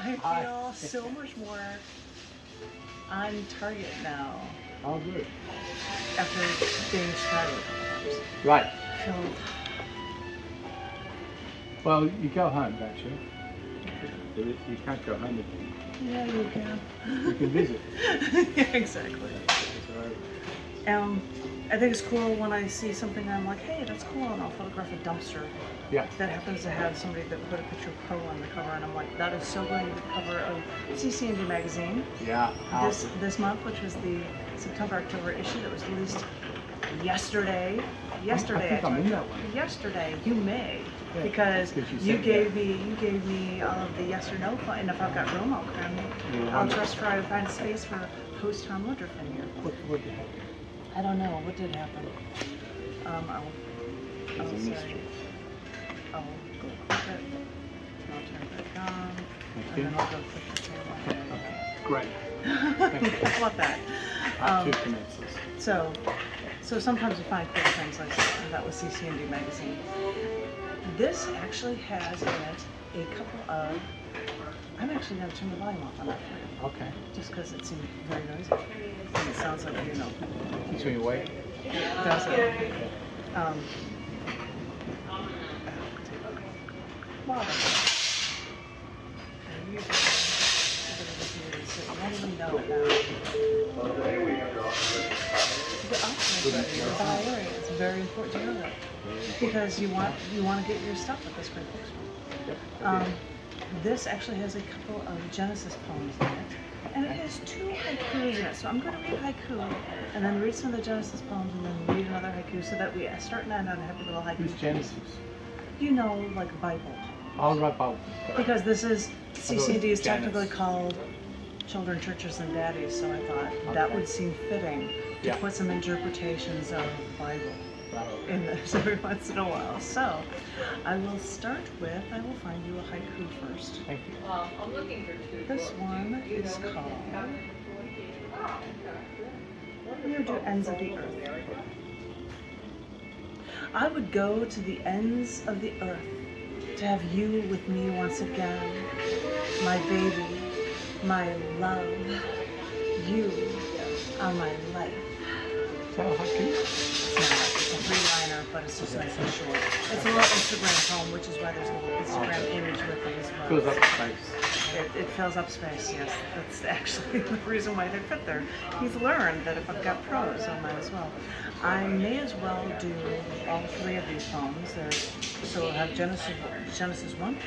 I feel so much more on target now. Oh, good. After being shredded a couple times. Right. I feel... Well, you go home, don't you? You can't go home again. Yeah, you can. You can visit. Yeah, exactly. I think it's cool when I see something and I'm like, hey, that's cool, and I'll photograph a dumpster. Yeah. That happens to have somebody that put a picture of Poe on the cover, and I'm like, that is so going to be the cover of cc&d magazine. Yeah. This month, which was the September-October issue that was released yesterday. Yesterday, I think I'm in that one. Yesterday, you may, yeah, because you gave me all of the yes or no, and if I've got room, I'll just try to find space for host Tom Woodruff in here. What did happen? I don't know what did happen. I'll say, I'll go click it, and I'll turn it back on, and then I'll go click the table. Okay, great. How about that? So sometimes you find cool things like that. That was cc&d magazine. This actually has in it a couple of. I'm actually going to turn the volume off on that for you. okay. Just because it seemed very noisy. And it sounds like, you know. Keeps me awake. Does it? Wow. I don't even know it now. It's very important to know that, because you want to get your stuff at this great bookstore. This actually has a couple of Genesis poems in it, and it has 2 haikus in it. So I'm going to read haiku, and then read some of the Genesis poems, and then read another haiku, so that we start and end on a happy little haiku. Who's Genesis? You know, like Bible. Oh, right, Bible. Because this is cc&d is technically called Children, Churches, and Daddies, so I thought that would seem fitting to put some interpretations of the Bible in this every once in a while. So I will start with, I will find you a haiku first. Thank you. I'm looking for 2. This one is called, I'm going to do Ends of the Earth. I would go to the ends of the earth to have you with me once again, my baby, my love. You are my life. Is that a haiku? It's a 3-liner, but it's just nice and short. It's a little Instagram poem, which is why there's a little Instagram image with it as well. Fills up space. It fills up space, yes. That's actually the reason why they fit there. He's learned that if I've got prose, I might as well. I may as well do all 3 of these poems. So we'll have Genesis 1,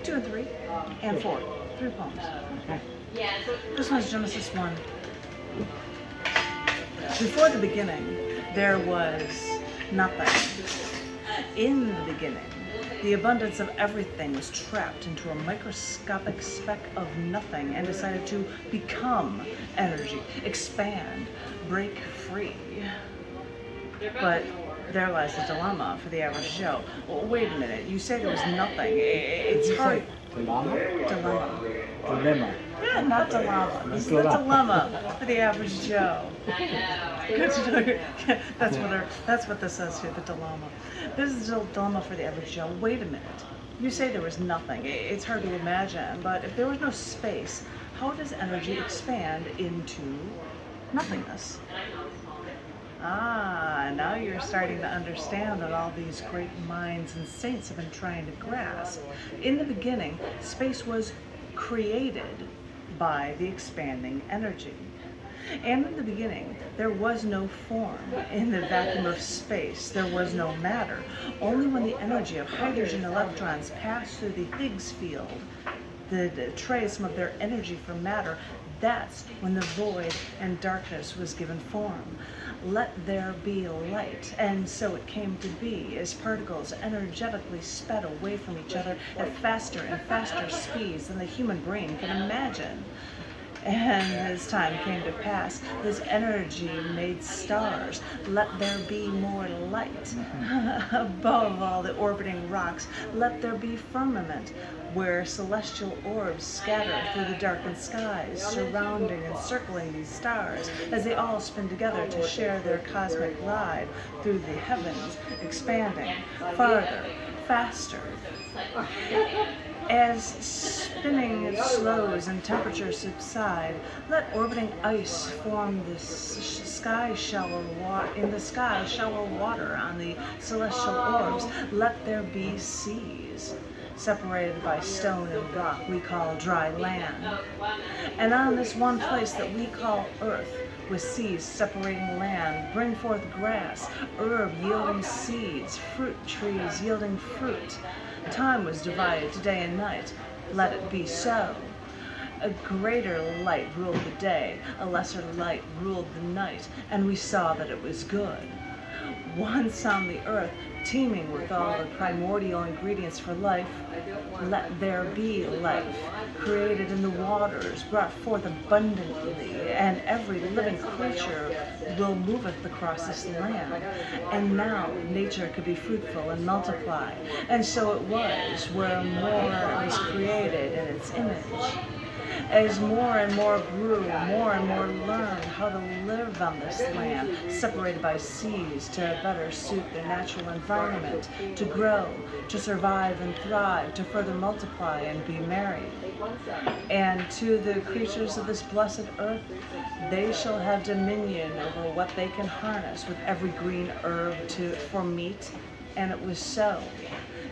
2, and 3, and 4. 3 poems. Okay. This one's Genesis 1. Before the beginning, there was nothing. In the beginning, the abundance of everything was trapped into a microscopic speck of nothing and decided to become energy, expand, break free. But there lies the dilemma for the average Joe. Well, wait a minute, you say there was nothing. It's hard. Dilemma. Dilemma. Yeah, not dilemma. This is the dilemma for the average Joe. Good to know. That's what this says here, the dilemma. This is the dilemma for the average Joe. Wait a minute. You say there was nothing. It's hard to imagine, but if there was no space, how does energy expand into nothingness? Ah, now you're starting to understand that all these great minds and saints have been trying to grasp. In the beginning, space was created by the expanding energy. And in the beginning, there was no form. In the vacuum of space, there was no matter. Only when the energy of hydrogen electrons passed through the Higgs field, the trace some of their energy for matter, that's when the void and darkness was given form. Let there be light, and so it came to be, as particles energetically sped away from each other at faster and faster speeds than the human brain can imagine. And as time came to pass, this energy made stars. Let there be more light. Above all the orbiting rocks, let there be firmament, where celestial orbs scattered through the darkened skies, surrounding and circling these stars, as they all spin together to share their cosmic ride through the heavens, expanding farther, faster. As spinning slows and temperatures subside. Let orbiting ice form the sky shallow in the sky shallow water on the celestial orbs. Let there be seas, separated by stone and rock we call dry land. And on this one place that we call earth, with seas separating land, bring forth grass, herb yielding seeds, fruit trees yielding fruit. Time was divided to day and night. Let it be so. A greater light ruled the day, a lesser light ruled the night, and we saw that it was good. Once on the earth, teeming with all the primordial ingredients for life, let there be life, created in the waters, brought forth abundantly, and every living creature will moveth across this land. And now nature could be fruitful and multiply, and so it was, where more was created in its image. As more and more grew, more and more learned how to live on this land, separated by seas to better suit their natural environment, to grow, to survive and thrive, to further multiply and be married. And to the creatures of this blessed earth, they shall have dominion over what they can harness with every green herb for meat. And it was so.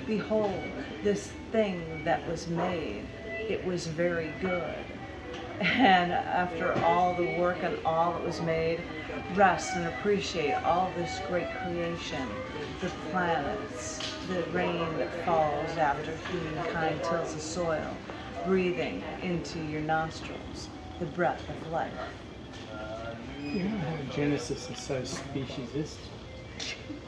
Behold, this thing that was made, it was very good. And after all the work and all that was made, rest and appreciate all this great creation, the planets, the rain that falls after humankind tills the soil, breathing into your nostrils the breath of life. You know how Genesis is so speciesist?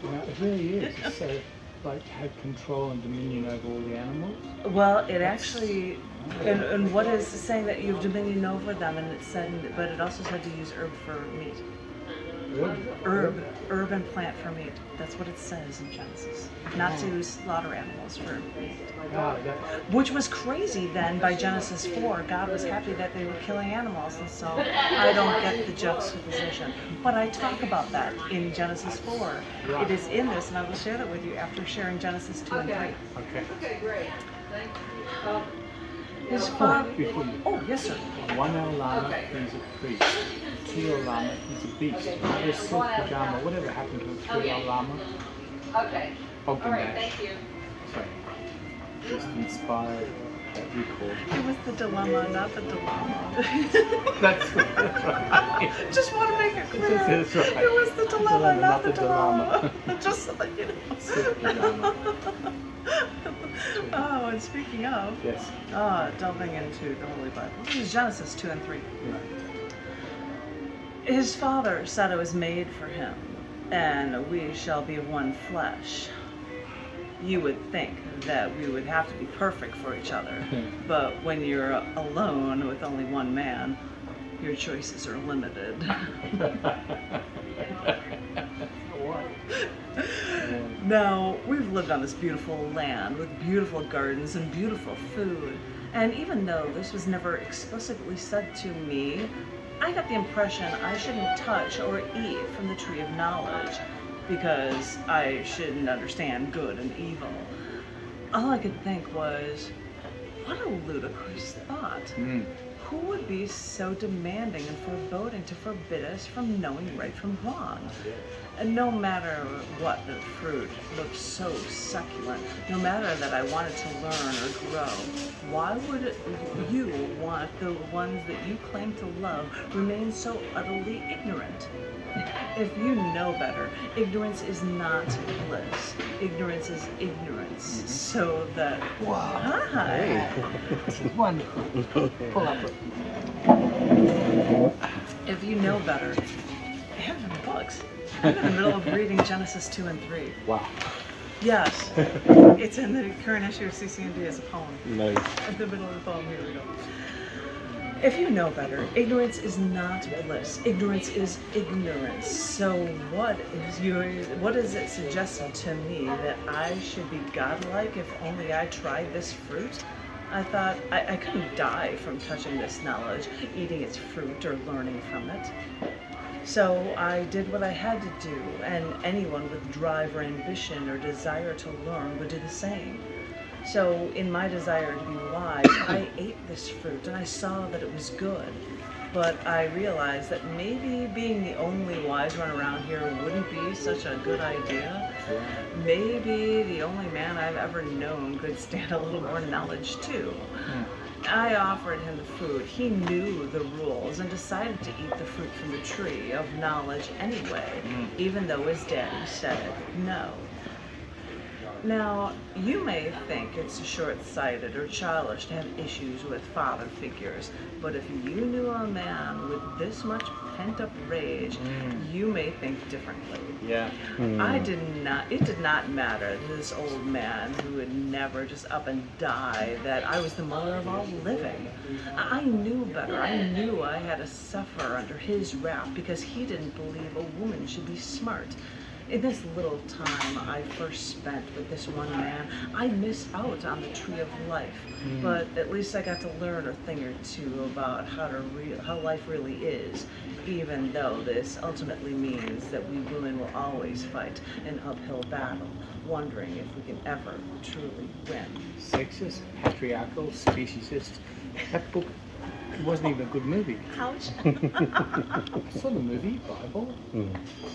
You know, it really is. It's so, like, had control and dominion over all the animals. Well, it actually, and what is saying that you have dominion over them, and it said, but it also said to use herb for meat. Herb and plant for meat. That's what it says in Genesis. Not to slaughter animals for meat. Which was crazy then by Genesis 4. God was happy that they were killing animals, and so I don't get the juxtaposition. But I talk about that in Genesis 4. It is in this, and I will share that with you after sharing Genesis 2 and 3. Okay, great. His father. Oh, yes, sir. One Lama, he's a priest. 2 Lama, he's a beast. His silk pajama, whatever happened to 3 Lama? Okay. Open All right, that. thank you. Sorry. Just inspired that recall. It was the dilemma, not the dilemma. That's right. Just want to make it clear. That's right. It was the dilemma, not the dilemma. Just so that you know. Silk pajama. Oh, and speaking of, Yes. delving into the Holy Bible, this is Genesis 2 and 3. Right. His father said it was made for him, and we shall be of one flesh. You would think that we would have to be perfect for each other, but when you're alone with only one man, your choices are limited. Now, we've lived on this beautiful land with beautiful gardens and beautiful food, and even though this was never explicitly said to me, I got the impression I shouldn't touch or eat from the tree of knowledge because I shouldn't understand good and evil. All I could think was, what a ludicrous thought. Who would be so demanding and foreboding to forbid us from knowing right from wrong? And no matter what the fruit looked so succulent, no matter that I wanted to learn or grow, why would you want the ones that you claim to love remain so utterly ignorant? If you know better, ignorance is not bliss. Ignorance is ignorance. So that... Wow. Hi. Wonderful. Pull up. If you know better, I have it in the books. I'm in the middle of reading Genesis 2 and 3. Wow. Yes. It's in the current issue of cc&d as a poem. Nice. At the middle of the poem, here we go. If you know better, ignorance is not bliss. Ignorance is ignorance. So what is it suggesting to me that I should be godlike if only I tried this fruit? I thought I couldn't die from touching this knowledge, eating its fruit, or learning from it. So I did what I had to do, and anyone with drive or ambition or desire to learn would do the same. So in my desire to be wise, I ate this fruit and I saw that it was good. But I realized that maybe being the only wise one around here wouldn't be such a good idea. Maybe the only man I've ever known could stand a little more knowledge too. I offered him the food. He knew the rules and decided to eat the fruit from the tree of knowledge anyway, even though his daddy said no. Now, you may think it's short-sighted or childish to have issues with father figures, but if you knew a man with this much pent-up rage, you may think differently. Yeah. It did not matter to this old man who would never just up and die that I was the mother of all living. I knew better. I knew I had to suffer under his wrath because he didn't believe a woman should be smart. In this little time I first spent with this one man, I missed out on the tree of life, but at least I got to learn a thing or two about how life really is, even though this ultimately means that we women will always fight an uphill battle, wondering if we can ever truly win. Sexist, patriarchal, speciesist. That book, it wasn't even a good movie. Ouch. I saw the movie, Bible,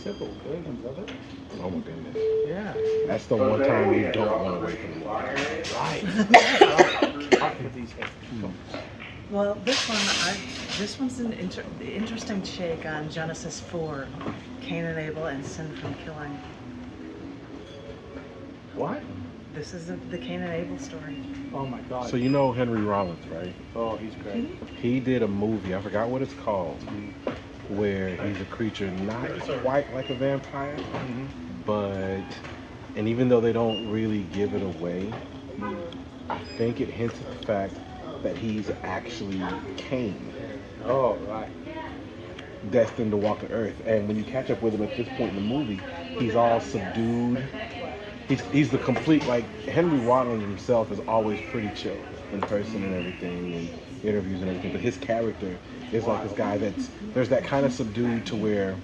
several versions of it. Oh my goodness. Yeah. That's the one time you don't want to wait for the movie. Right. Cut with these heads. Well, this one's an interesting take on Genesis 4, Cain and Abel and sin from killing. What? This is the Cain and Abel story. Oh my God. So you know Henry Rollins, right? Oh, he's great. He did a movie, I forgot what it's called, where he's a creature not quite like a vampire, but, and even though they don't really give it away, I think it hints at the fact that he's actually Cain. Oh, right. Destined to walk the earth. And when you catch up with him at this point in the movie, he's all subdued. He's the complete, like, Henry Rollins himself is always pretty chill in person and everything, and interviews and everything, but his character is like this guy there's that kind of subdued to where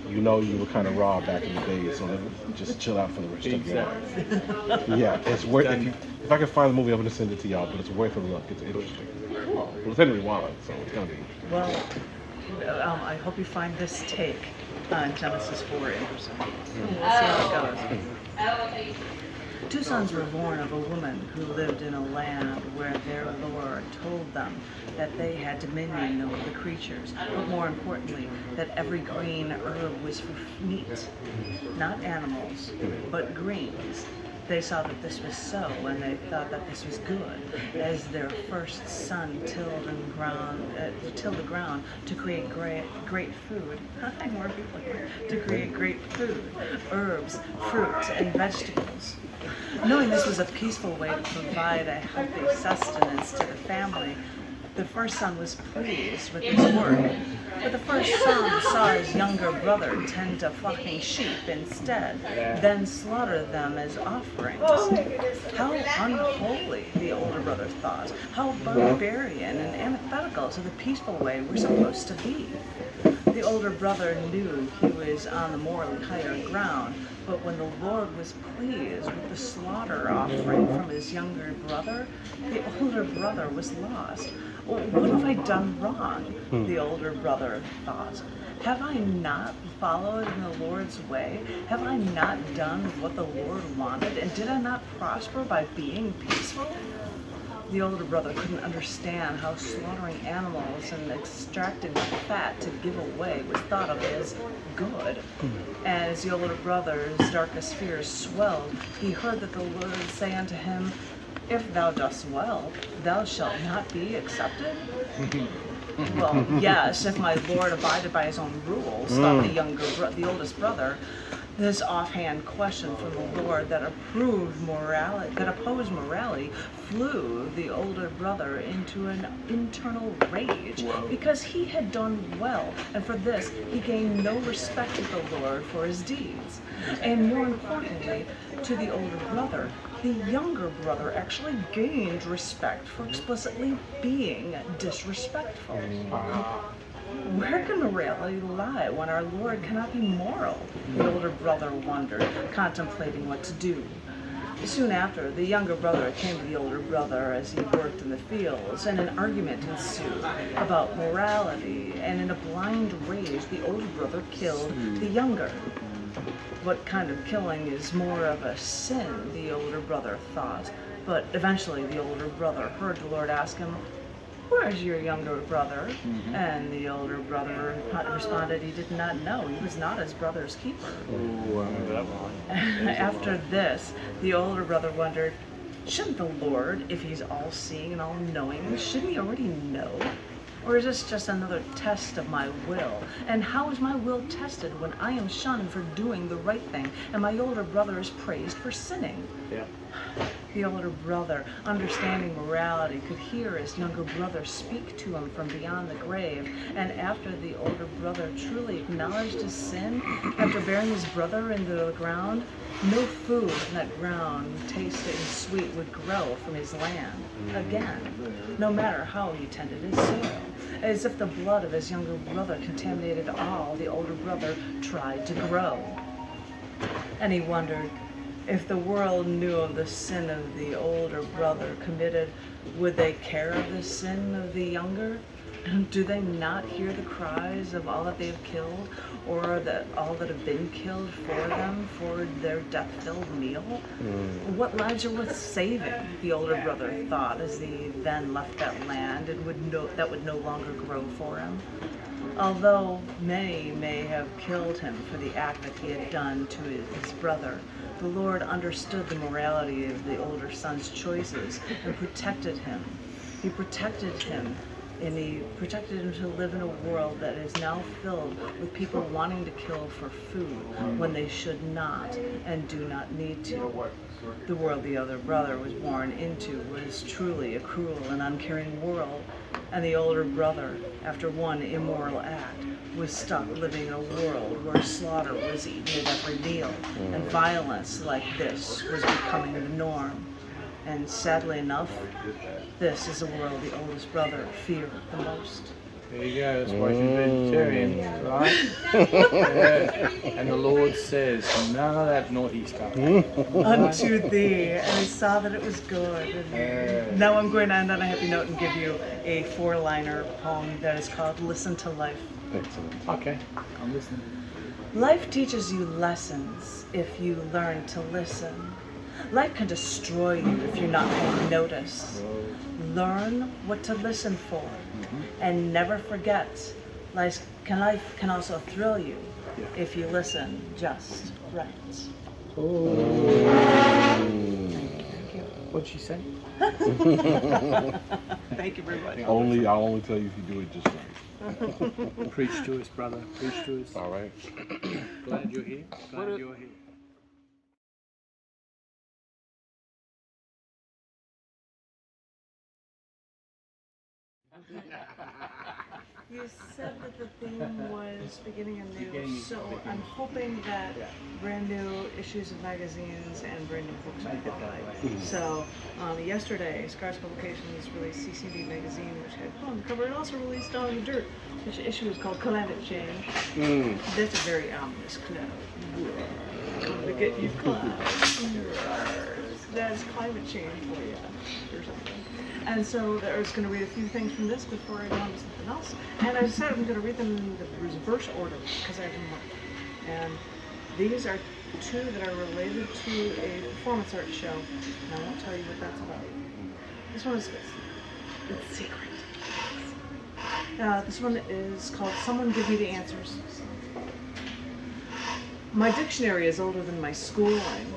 you know you were kind of raw back in the day, so then just chill out for the rest of your life. Yeah, it's worth it. If I can find the movie, I'm going to send it to y'all, but it's worth a look. It's interesting. Cool. Well, it's Henry Rollins, so it's going to be interesting. Well, I hope you find this take on Genesis 4 interesting. We'll see how it goes. Two sons were born of a woman who lived in a land where their Lord told them that they had dominion over the creatures, but more importantly, that every green herb was for meat, not animals, but greens. They saw that this was so, and they thought that this was good, as their first son tilled the ground to create great food. More people here. To create great food, herbs, fruit, and vegetables. Knowing this was a peaceful way to provide a healthy sustenance to the family, the first son was pleased with his work. But the first son saw his younger brother tend to flocking sheep instead, then slaughter them as offerings. How unholy, the older brother thought. How barbarian and antithetical to the peaceful way we're supposed to be. The older brother knew he was on the morally higher ground, but when the Lord was pleased with the slaughter offering from his younger brother, the older brother was lost. What have I done wrong? The older brother thought. Have I not followed in the Lord's way? Have I not done what the Lord wanted? And did I not prosper by being peaceful? The older brother couldn't understand how slaughtering animals and extracting the fat to give away was thought of as good. As the older brother's darkest fears swelled, he heard that the Lord say unto him, "If thou dost well, thou shalt not be accepted." Well, yes, if my Lord abided by his own rules, thought the oldest brother. This offhand question from the Lord that opposed morality flew the older brother into an internal rage because he had done well, and for this he gained no respect of the Lord for his deeds. And more importantly, to the older brother, the younger brother actually gained respect for explicitly being disrespectful. Where can morality lie when our Lord cannot be moral? The older brother wondered, contemplating what to do. Soon after, the younger brother came to the older brother as he worked in the fields, and an argument ensued about morality, and in a blind rage, the older brother killed the younger. What kind of killing is more of a sin, the older brother thought, but eventually the older brother heard the Lord ask him, "Where's your younger brother?" And the older brother responded he did not know. He was not his brother's keeper. Oh, I remember that one. After this, the older brother wondered, shouldn't the Lord, if he's all-seeing and all-knowing, shouldn't he already know? Or is this just another test of my will? And how is my will tested when I am shunned for doing the right thing and my older brother is praised for sinning? Yeah. The older brother, understanding morality, could hear his younger brother speak to him from beyond the grave. And after the older brother truly acknowledged his sin, after burying his brother into the ground, no food in that ground, tasting sweet, would grow from his land again, no matter how he tended his soil. As if the blood of his younger brother contaminated all the older brother tried to grow. And he wondered, if the world knew of the sin of the older brother committed, would they care of the sin of the younger? Do they not hear the cries of all that they have killed, or that all that have been killed for them, for their death-filled meal? What lives are worth saving, the older brother thought, as he then left that land and that would no longer grow for him. Although many may have killed him for the act that he had done to his brother, the Lord understood the morality of the older son's choices and protected him. He protected him, and he protected him to live in a world that is now filled with people wanting to kill for food when they should not and do not need to. The world the other brother was born into was truly a cruel and uncaring world, and the older brother, after one immoral act, was stuck living in a world where slaughter was eaten at every meal, and violence like this was becoming the norm. And sadly enough, this is the world the oldest brother feared the most. There you go, that's why she's vegetarian, right? Yeah. And the Lord says, none of that naughty stuff. Unto thee, and I saw that it was good. And now I'm going to end on a happy note and give you a 4-liner poem that is called Listen to Life. Excellent. Okay, I'm listening. Life teaches you lessons if you learn to listen. Life can destroy you if you're not paying notice. Learn what to listen for, and never forget. Life can also thrill you if you listen just right. Oh. Thank you. What'd she say? Thank you very much. I'll only tell you if you do it just right. Preach to us, brother. Preach to us. All right. Glad you're here. Glad you're here. You said that the theme was beginning anew, so I'm hoping that brand new issues of magazines and brand new books will be buy. So yesterday, Scars Publications released cc&d magazine, which had a poem cover. It also released Down in the Dirt, which issue is called Climate Change. That's a very ominous cloud. To get you clouds. That's climate change for you, or something. And so I was going to read a few things from this before I go on to something else. And I decided I'm going to read them in the reverse order because I didn't want to. And these are two that are related to a performance art show. And I won't tell you what that's about. This one is it's secret. This one is called Someone Give Me the Answers. My dictionary is older than my schooling.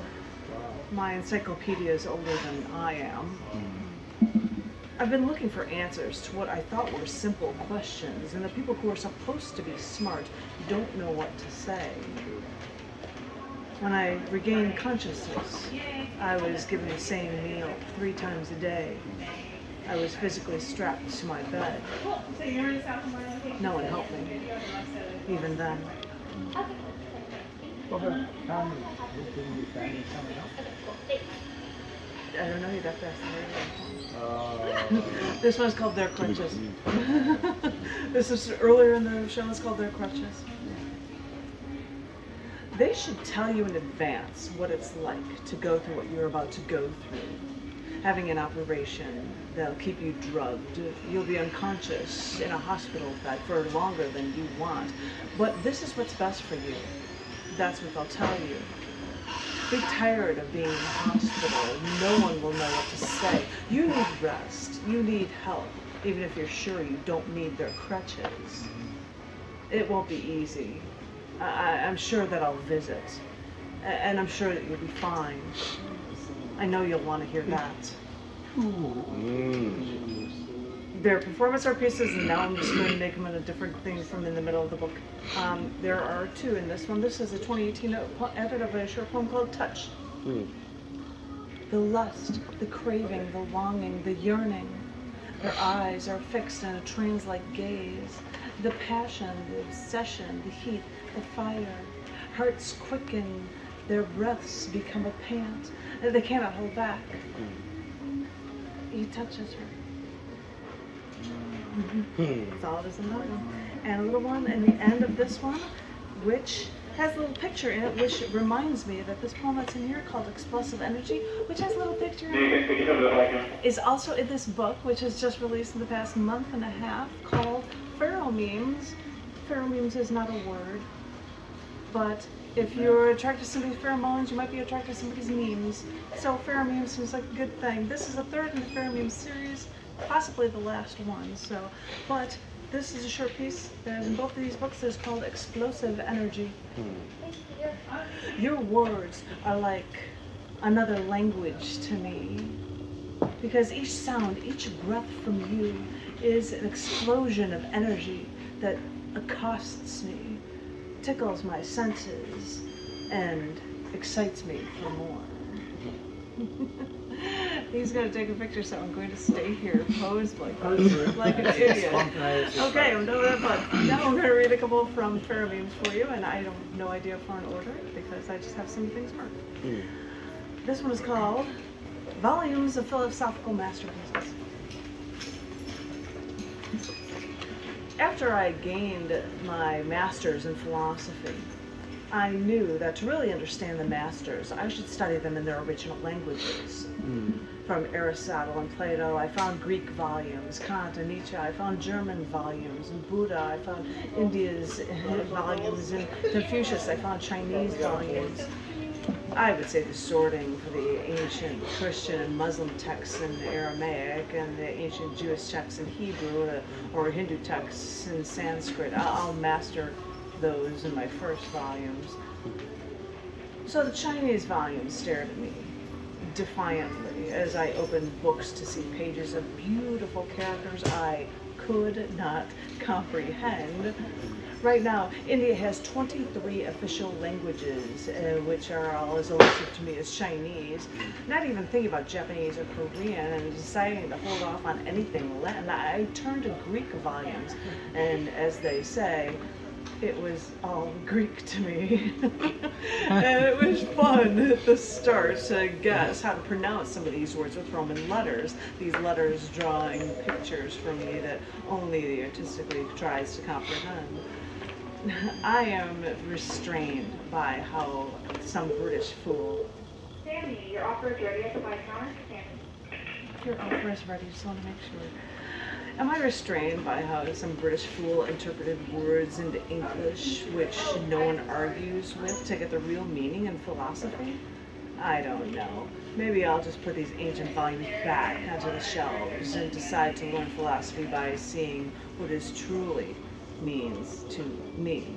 My encyclopedia is older than I am. I've been looking for answers to what I thought were simple questions, and the people who are supposed to be smart don't know what to say. When I regained consciousness, I was given the same meal 3 times a day. I was physically strapped to my bed. No one helped me, even then. I don't know, you'd have to ask the radio. This one's called Their Crutches. This is earlier in the show, it's called Their Crutches. They should tell you in advance what it's like to go through what you're about to go through. Having an operation that'll keep you drugged. You'll be unconscious in a hospital bed for longer than you want. But this is what's best for you. That's what they'll tell you. Be tired of being in a hospital. No one will know what to say. You need rest. You need help, even if you're sure you don't need their crutches. It won't be easy. I'm sure that I'll visit, and I'm sure that you'll be fine. I know you'll want to hear that. They're performance art pieces, and now I'm just going to make them in a different thing from in the middle of the book. There are two in this one. This is a 2018 edit of a short poem called Touch. The lust, the craving, the longing, the yearning. Their eyes are fixed in a trance-like gaze. The passion, the obsession, the heat, the fire. Hearts quicken, their breaths become a pant. They cannot hold back. He touches her. That's all it is in that one. And a little one in the end of this one, which has a little picture in it, which reminds me that this poem that's in here called Explosive Energy, which has a little picture in it, is also in this book, which is just released in the past month and a half, called Pheromemes. Pheromemes is not a word, but if you're attracted to somebody's pheromones, you might be attracted to somebody's memes. So Pheromemes seems like a good thing. This is the third in the Pheromemes series, possibly the last one. So, but this is a short piece. In both of these books, it's called Explosive Energy. Your words are like another language to me, because each sound, each breath from you is an explosion of energy that accosts me, tickles my senses, and excites me for more. He's going to take a picture, so I'm going to stay here posed like this, like an idiot. Okay, I'm done with that, but now I'm going to read a couple from Pheromemes for you, and I have no idea for an order because I just have some things marked. This one is called Volumes of Philosophical Masterpieces. After I gained my master's in philosophy, I knew that to really understand the masters, I should study them in their original languages. From Aristotle and Plato, I found Greek volumes, Kant and Nietzsche, I found German volumes, and Buddha, I found India's volumes, and Confucius, I found Chinese volumes. I would say the sorting for the ancient Christian and Muslim texts in Aramaic and the ancient Jewish texts in Hebrew or Hindu texts in Sanskrit. I'll master those in my first volumes. So the Chinese volumes stared at me defiantly as I opened books to see pages of beautiful characters I could not comprehend. Right now, India has 23 official languages, which are all as elusive to me as Chinese. Not even thinking about Japanese or Korean and deciding to hold off on anything Latin. I turned to Greek volumes, and as they say, it was all Greek to me. And it was fun at the start to guess how to pronounce some of these words with Roman letters. These letters drawing pictures for me that only the artistically tries to comprehend. I am restrained by how some British fool... Sammy, your offer is ready at the buy counter. Your offer is ready, just want to make sure. Am I restrained by how some British fool interpreted words into English which no one argues with to get the real meaning in philosophy? I don't know. Maybe I'll just put these ancient volumes back onto the shelves and decide to learn philosophy by seeing what it truly means to me.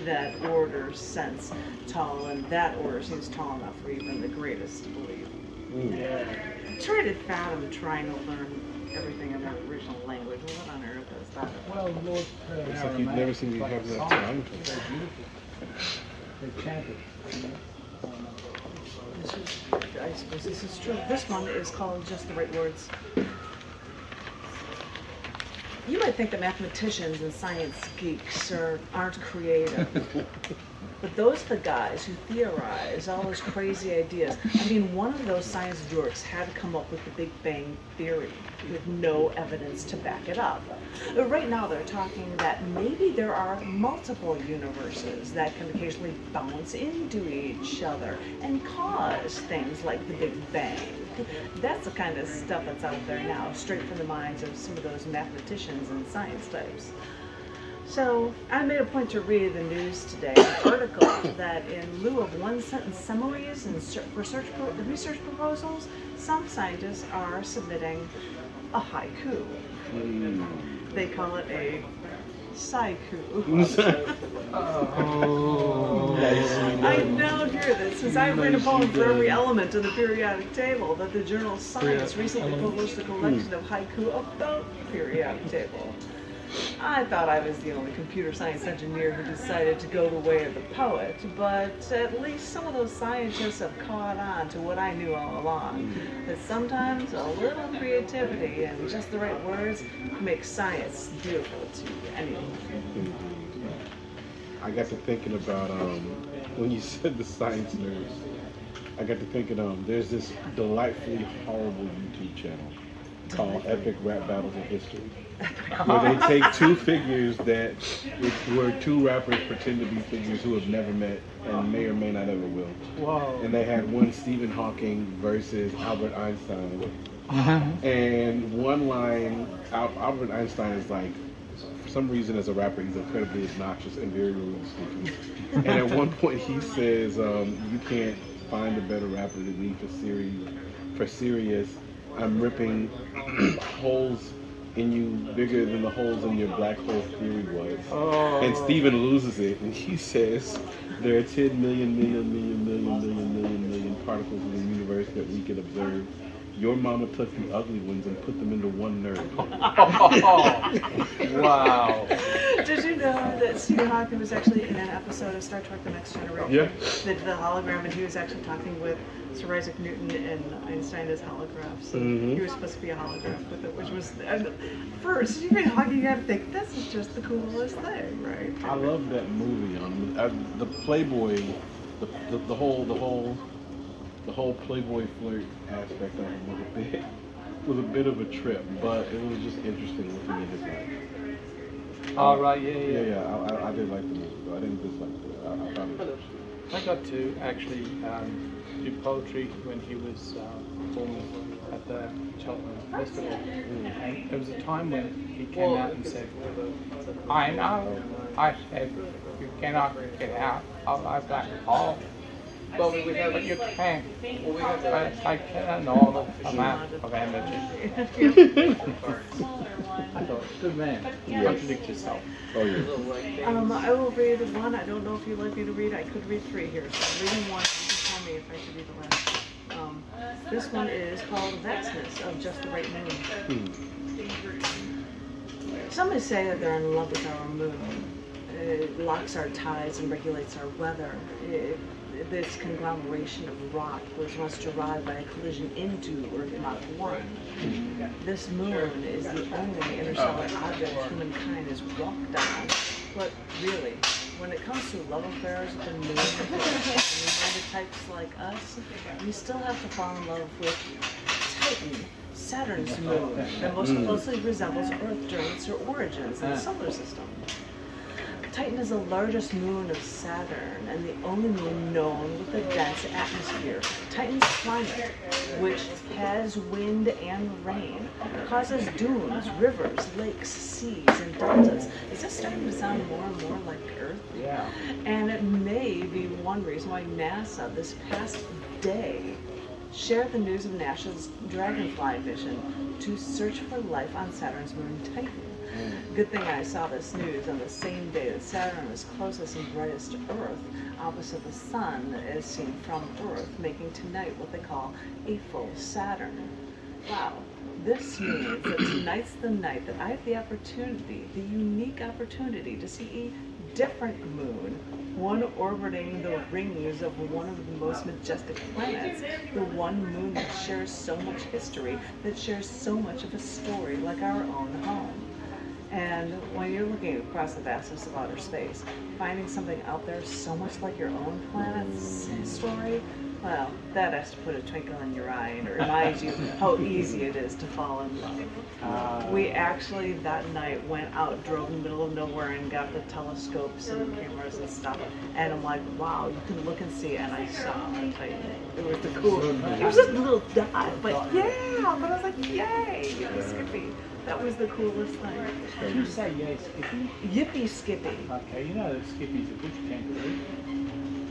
That order sense tall, and that order seems tall enough for even the greatest to believe. Try to fathom trying to learn everything in their original language. What on earth is that? Well, Lord, It's like you've never seen me have that time. They chanted. I suppose this is true. This one is called Just the Right Words. You might think that mathematicians and science geeks aren't creative, But those are the guys who theorize all those crazy ideas. I mean, one of those science dorks had to come up with the Big Bang Theory with no evidence to back it up. Right now they're talking that maybe there are multiple universes that can occasionally bounce into each other and cause things like the Big Bang. That's the kind of stuff that's out there now, straight from the minds of some of those mathematicians and science types. So I made a point to read the news today, an article that in lieu of one-sentence summaries and research proposals, some scientists are submitting a haiku. They call it a saiku. I now hear this, since I've written a poem for every element of the periodic table, that the journal Science recently published a collection of haiku about the periodic table. I thought I was the only computer science engineer who decided to go the way of the poet, but at least some of those scientists have caught on to what I knew all along, that sometimes a little creativity and just the right words make science beautiful to anyone. I got to thinking about, when you said the science nerds, I got to thinking, there's this delightfully horrible YouTube channel called Epic Rap Battles of History, where they take two figures where two rappers pretend to be figures who have never met and may or may not ever will. Whoa. And they had one Stephen Hawking versus Albert Einstein. And one line, Albert Einstein is like, for some reason as a rapper, he's incredibly obnoxious and very rude speaking. And at one point he says, you can't find a better rapper than me for serious. I'm ripping holes in you bigger than the holes in your black hole theory was. Oh. And Steven loses it, and he says there are 10 million particles in the universe that we can observe. Your mama took the ugly ones and put them into one nerd. Wow. Did you know that Stephen Hawking was actually in an episode of Star Trek The Next Generation? Yeah. The hologram, and he was actually talking with Sir Isaac Newton and Einstein as holographs. And he was supposed to be a holograph with it, which was, for Stephen Hawking, you have to think, this is just the coolest thing, right? I love that movie. The Playboy, the whole Playboy flirt aspect of it was a bit of a trip, but it was just interesting looking at his life. Oh, right, yeah. I did like the movie, though. I didn't dislike it. I found it interesting. I got to actually do poetry when he was performing at the Cheltenham Festival. And there was a time when he came out and said, I know, I said, you cannot get out of my black hole. But you can. But I can know the amount of energy. I thought, good man. Contradict yourself. Oh, yeah. I will read one. I don't know if you'd like me to read. I could read three here. So I'm reading one. You can tell me if I should read the last. This one is called Vastness of Just the Right Moon. Some may say that they're in love with our moon. It locks our tides and regulates our weather. This conglomeration of rock was once derived by a collision into Earth Mach 1. This moon is the only interstellar object humankind has walked on. But really, when it comes to love affairs with the moon and types like us, we still have to fall in love with Titan, Saturn's moon, that most closely resembles Earth during its origins in the solar system. Titan is the largest moon of Saturn and the only moon known with a dense atmosphere. Titan's climate, which has wind and rain, causes dunes, rivers, lakes, seas, and deltas. Is this starting to sound more and more like Earth? Yeah. And it may be one reason why NASA this past day shared the news of NASA's Dragonfly mission to search for life on Saturn's moon Titan. Good thing I saw this news on the same day that Saturn is closest and brightest to Earth, opposite the Sun as seen from Earth, making tonight what they call a full Saturn. Wow. This means that tonight's the night that I have the opportunity, the unique opportunity, to see a different moon, one orbiting the rings of one of the most majestic planets, the one moon that shares so much history, that shares so much of a story like our own home. And when you're looking across the vastness of outer space, finding something out there so much like your own planet's story, well, that has to put a twinkle in your eye and it reminds you how easy it is to fall in love. We actually that night went out, drove in the middle of nowhere and got the telescopes and cameras and stuff. And I'm like, wow, you can look and see. And I saw, I tell you, it was the coolest. It was just a little dot, but yeah, but I was like, yay, Yippee Skippy. That was the coolest thing. Did you say yay, Skippy? Yippee Skippy. Okay, you know that Skippy's a bush kangaroo.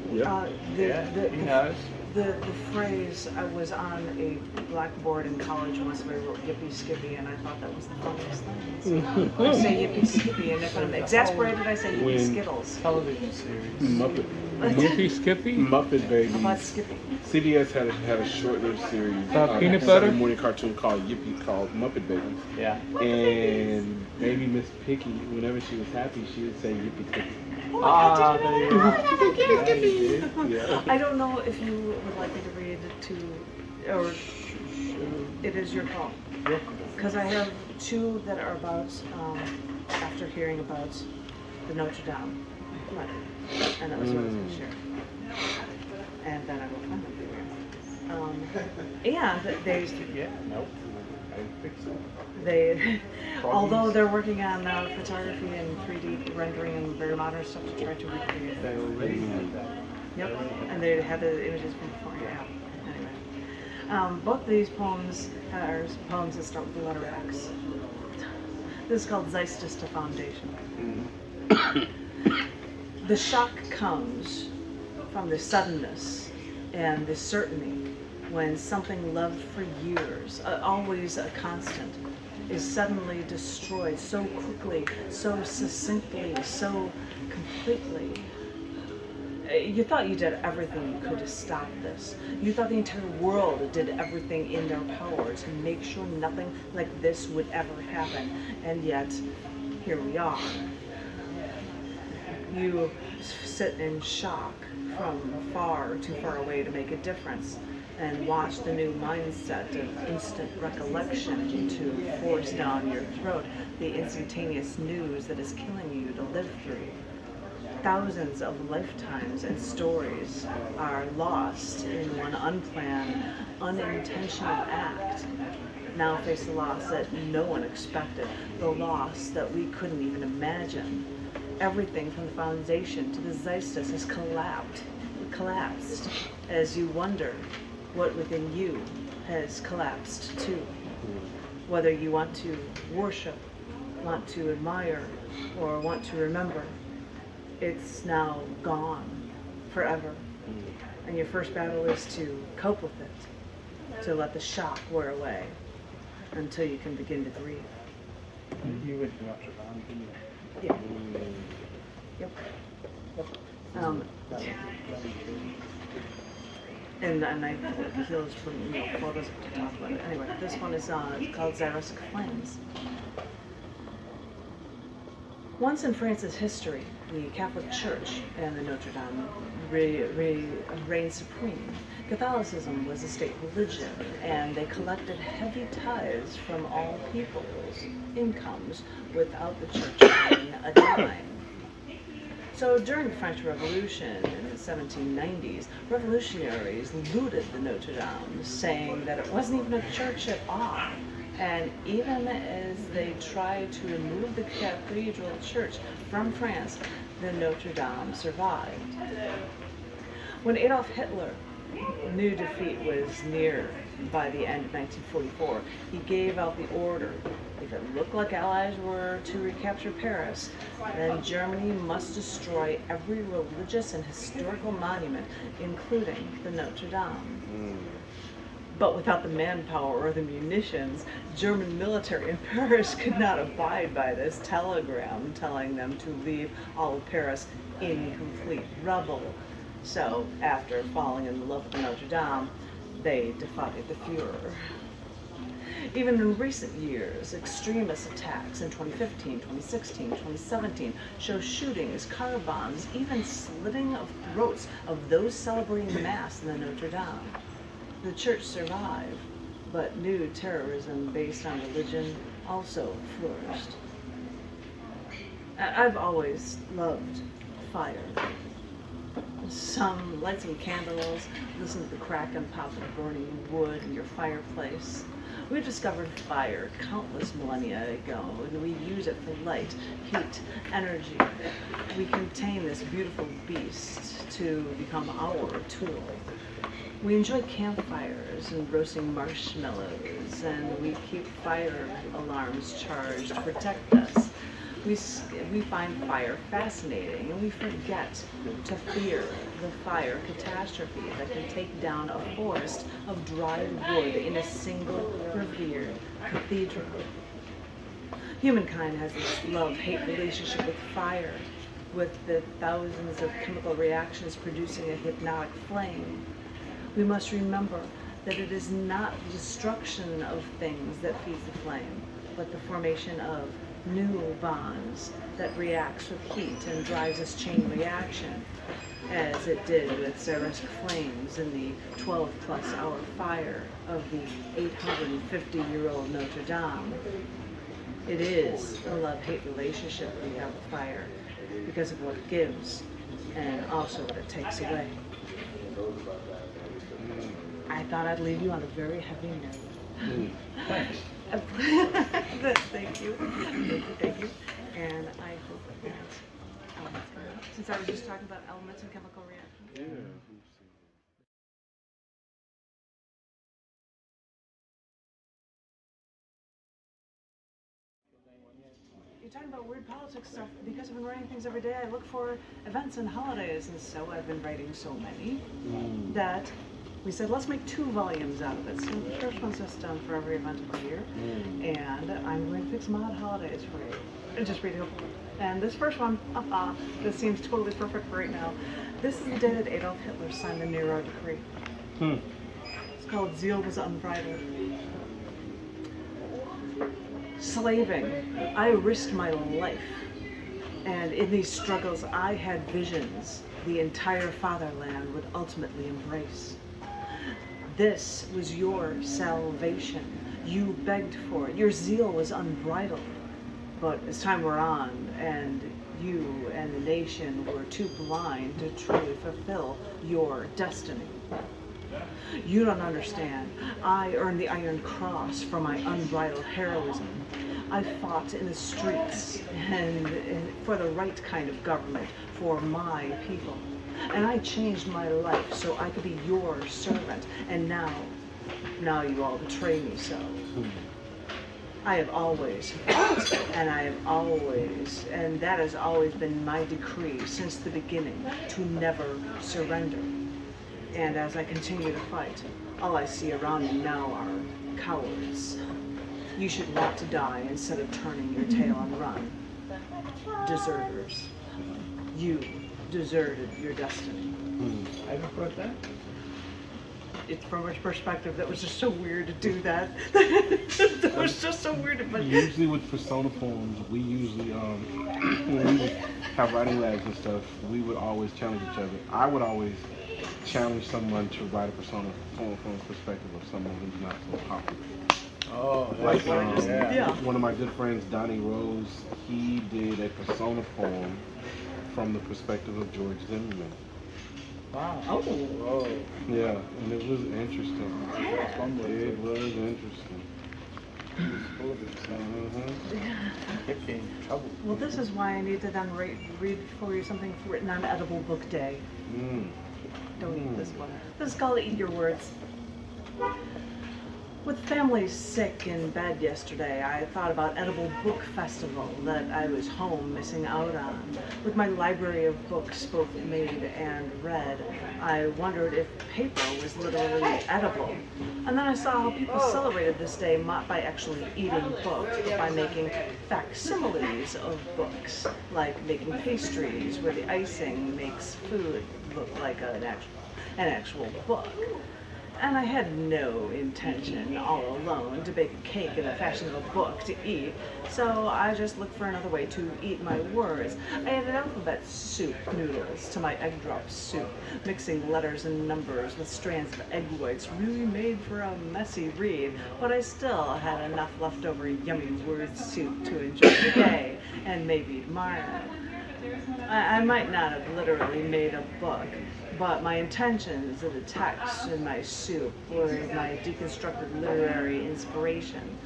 He knows. The phrase, I was on a blackboard in college once where I wrote Yippee Skippy, and I thought that was the funniest thing. So I say Yippee Skippy, and if I'm exasperated, I say Yippee Skittles. Television series. Muppet. Yippee Skippy? Muppet Babies. How about Skippy? CBS had a short-lived series. Peanut Saturday butter? morning cartoon called Muppet Babies. Yeah. And baby Miss Piggy, whenever she was happy, she would say Yippee Skippy. Oh, there you go. Yeah. I don't know if you would like me to read it to, or it is your call. Because I have two that are about, after hearing about the Notre Dame. And that was what I was going to share. And then I will find them for you. And they, Yeah, nope. I think so. although they're working on photography and 3D rendering and very modern stuff to try to recreate it. They already had that. Yep, and they had the images from before. Yeah. Anyway, both of these poems are poems that start with the letter X. This is called Zeistes to Foundation. The shock comes from the suddenness and the certainty when something loved for years, always a constant, is suddenly destroyed so quickly, so succinctly, so completely. You thought you did everything you could to stop this. You thought the entire world did everything in their power to make sure nothing like this would ever happen. And yet, here we are. You sit in shock from far too far away to make a difference and watch the new mindset of instant recollection to force down your throat the instantaneous news that is killing you to live through. Thousands of lifetimes and stories are lost in one unplanned, unintentional act. Now face the loss that no one expected, the loss that we couldn't even imagine. Everything from the foundation to the Zeistes has collapsed as you wonder what within you has collapsed too. Whether you want to worship, want to admire, or want to remember, it's now gone forever. And your first battle is to cope with it, to let the shock wear away until you can begin to grieve. You went to Notre Dame, didn't you? Yeah. Yep. And I he'll just put photos to talk about it. Anyway, this one is called Xeristic Flames. Once in France's history, the Catholic Church and the Notre Dame reigned supreme. Catholicism was a state religion, and they collected heavy tithes from all people's incomes without the church paying a dime. So during the French Revolution in the 1790s, revolutionaries looted the Notre Dame, saying that it wasn't even a church at all. And even as they tried to remove the cathedral church from France, the Notre Dame survived. When Adolf Hitler knew defeat was near by the end of 1944, he gave out the order: if it looked like Allies were to recapture Paris, then Germany must destroy every religious and historical monument, including the Notre Dame. But without the manpower or the munitions, German military in Paris could not abide by this telegram telling them to leave all of Paris in complete rubble. So, after falling in love with the Notre Dame, they defied the Fuhrer. Even in recent years, extremist attacks in 2015, 2016, 2017 show shootings, car bombs, even slitting of throats of those celebrating Mass in the Notre Dame. The church survived, but new terrorism based on religion also flourished. I've always loved fire. Light some candles, listen to the crack and pop of burning wood in your fireplace. We discovered fire countless millennia ago, and we use it for light, heat, energy. We contain this beautiful beast to become our tool. We enjoy campfires and roasting marshmallows, and we keep fire alarms charged to protect us. We find fire fascinating, and we forget to fear the fire catastrophe that can take down a forest of dried wood in a single revered cathedral. Humankind has this love-hate relationship with fire, with the thousands of chemical reactions producing a hypnotic flame. We must remember that it is not the destruction of things that feeds the flame, but the formation of new bonds that reacts with heat and drives this chain reaction, as it did with Xerisc flames in the 12-plus hour fire of the 850-year-old Notre Dame. It is a love-hate relationship we have with fire because of what it gives and also what it takes away. I thought I'd leave you on a very heavy note. Thanks. Thank you. Thank you. And I hope that, since I was just talking about elements and chemical reactions. You're talking about weird politics stuff. Because I've been writing things every day, I look for events and holidays, and so I've been writing so many that we said, let's make 2 volumes out of it. So the first one's just done for every event of the year, and I'm going to pick some odd holidays for you. And just read it. And this first one, this seems totally perfect for right now. This is the day that Adolf Hitler signed the Nero Decree. It's called Zeal Was Unbridled. Slaving, I risked my life, and in these struggles I had visions the entire fatherland would ultimately embrace. This was your salvation. You begged for it. Your zeal was unbridled. But as time wore on, and you and the nation were too blind to truly fulfill your destiny. You don't understand. I earned the Iron Cross for my unbridled heroism. I fought in the streets and for the right kind of government for my people. And I changed my life so I could be your servant. And now you all betray me so. I have always fought, and that has always been my decree since the beginning, to never surrender. And as I continue to fight, all I see around me now are cowards. You should want to die instead of turning your tail and run. Deserters. You deserted your destiny. I haven't brought that. it's from a perspective that was just so weird to do that. That was just so weird. But usually with persona poems, we usually when we would have writing labs and stuff, we would always challenge each other. I would always challenge someone to write a persona poem from the perspective of someone who's not so popular. Oh, Like yeah. one of my good friends, Donnie Rose, he did a persona poem from the perspective of George Zimmerman. Wow. oh, Whoa. Yeah, and it was interesting. It was interesting. He was full of himself. Kept getting in trouble. well, this is why I need to then read for you something written on Edible Book Day. Don't eat this one. This is called Eat Your Words. With families sick in bed yesterday, I thought about Edible Book Festival that I was home missing out on. With my library of books both made and read, I wondered if paper was literally edible. And then I saw how people celebrated this day not by actually eating books, but by making facsimiles of books, like making pastries where the icing makes food look like an actual book. And I had no intention, all alone, to bake a cake and a fashionable book to eat, so I just looked for another way to eat my words. I added alphabet soup noodles to my egg drop soup, mixing letters and numbers with strands of egg whites really made for a messy read, but I still had enough leftover yummy word soup to enjoy the day, and maybe tomorrow. I might not have literally made a book, but my intentions of the text in my soup were my deconstructed literary inspiration.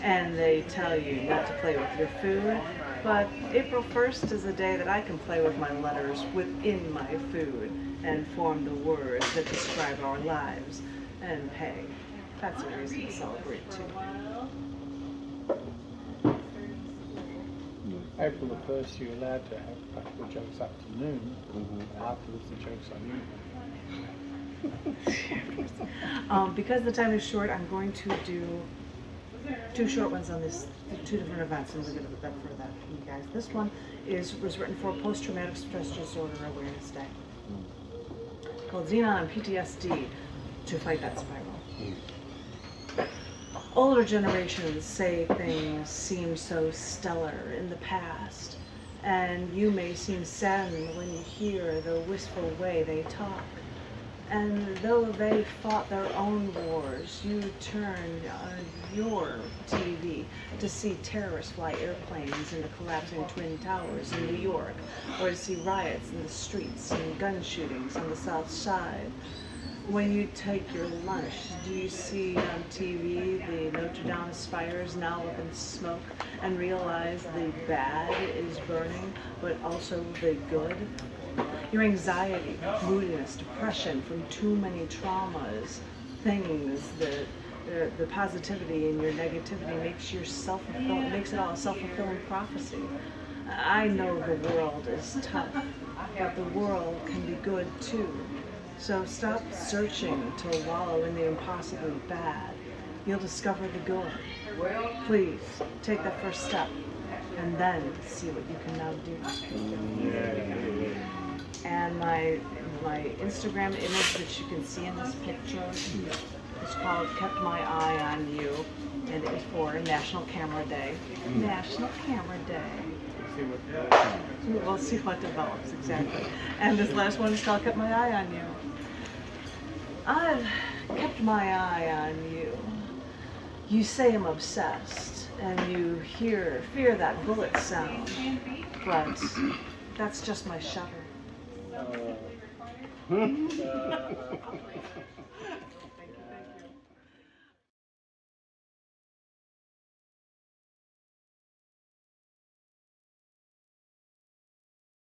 And they tell you not to play with your food, but April 1st is a day that I can play with my letters within my food and form the words that describe our lives. And hey, that's a reason to celebrate too. April the 1st, you're allowed to have practical jokes up to noon. Afterwards, the jokes on you. Because the time is short, I'm going to do 2 short ones on this, 2 different events, and we're going to prepare for that for you guys. This one was written for Post-Traumatic Stress Disorder Awareness Day, called Xenon and PTSD to fight that spiral. Older generations say things seem so stellar in the past, and you may seem saddened when you hear the wistful way they talk. And though they fought their own wars, you turn on your TV to see terrorists fly airplanes into collapsing Twin Towers in New York, or to see riots in the streets and gun shootings on the South Side. When you take your lunch, do you see on TV the Notre Dame spires now up in smoke and realize the bad is burning, but also the good? Your anxiety, moodiness, depression from too many traumas, things that the positivity and your negativity makes it all a self-fulfilling prophecy. I know the world is tough, but the world can be good too. So stop searching to wallow in the impossibly bad. You'll discover the good. Please, take that first step, and then see what you can now do. And my Instagram image that you can see in this picture is called Kept My Eye on You, and it's for National Camera Day. National Camera Day. We'll see what develops, exactly. And this last one is called Kept My Eye on You. I've kept my eye on you. You say I'm obsessed, and you fear that bullet sound, but that's just my shutter.